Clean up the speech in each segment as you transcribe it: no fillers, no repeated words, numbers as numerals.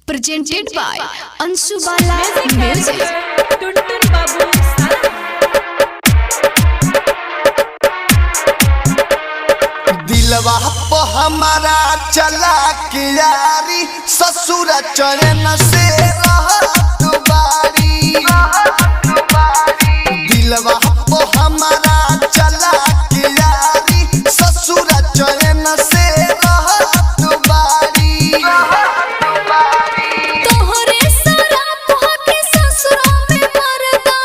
presented by Anshu Bala Music. दिलवा पे हमारा चला के यारी ससुर चरण से रहत बारी। दिलवा पे हमारा चला के यारी ससुर चरण से रहत बारी। तोहरे शराब के ससुरा में मरदा,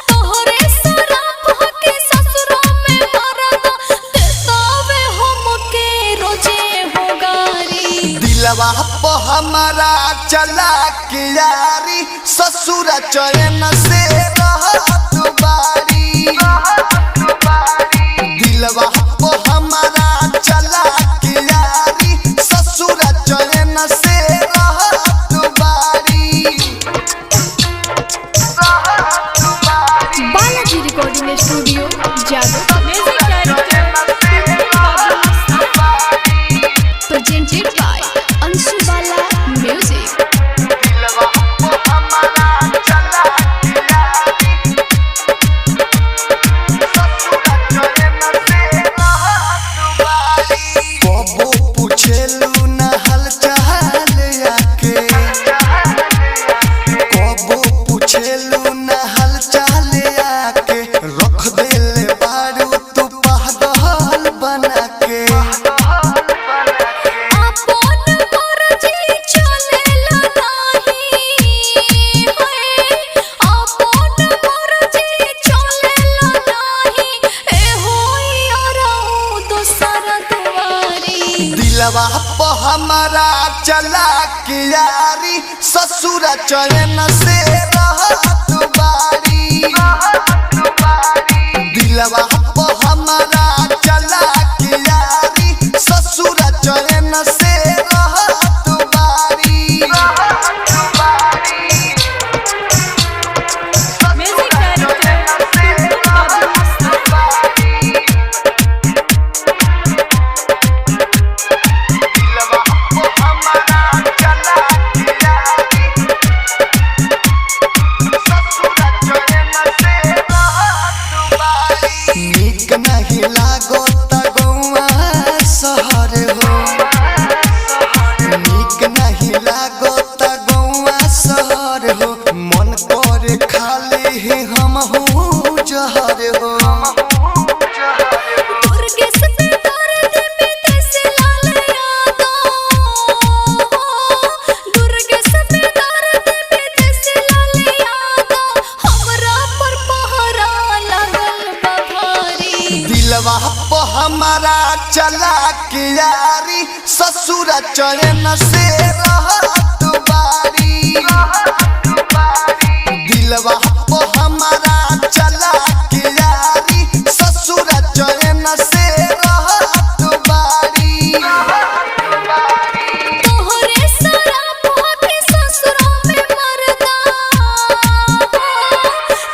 तोहरे शराब के ससुरा में मरदा, देतावे हमके रोजे हो गारी। दिलवा पे हमारा चला के यारी ससुर चरण से रहत बारी। दिलवा पे हमारा चला के यारी ससुर चरण से रहत बारी। Balaji recording studio Jadav presented by Anshu Bala Music. दिलवा पे हमारा चला के यारी ससुर चरण से रहत बारी। कबो पूछेलू न हाल चाल आके, कबो पूछेलू न हाल चाल आके, रख देले बारू तू पागल बना के। अपन मर्जी चलेला नाही होए, अपन मर्जी चलेला नाही ए होई औरौ दोसर दुआरी। दिलवा पे हमारा चला के यारी ससुर चरण से रहत बारी। दिलवा पे हमारा चला के यारी ससुर चरण से रहत बारी। दिलवा पे हमारा चला के यारी ससुर चरण से रहत बारी। नीक नहीं लागो त गौआ शहर हो, नीक नहीं लागो त गौआ शहर हो, मन करे खाली ही हम हूँ जहर हो। दुर्गे से दर्द पे देश लाल यादो, दुर्गे से दर्द पे देश लाल यादो, हमरा पर पहरा लगल बा भारी। दिलवा पे हमारा चला के यारी ससुर चरण से रहत बारी। दिलवा पे हमारा चला के यारी ससुर चरण से रहत बारी। तोहरे शराब के ससुरा में मरदा,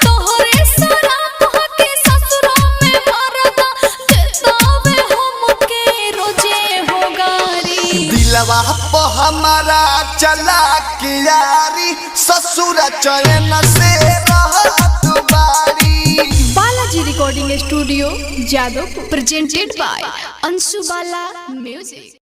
तोहरे शराब के ससुरा में मरदा, देतावे हमके रोजे हो गारी। दिलवा पे हमारा चला के यारी ससुर चरण से रहत बारी। Balaji recording studio Jadav presented by Anshu Bala Music.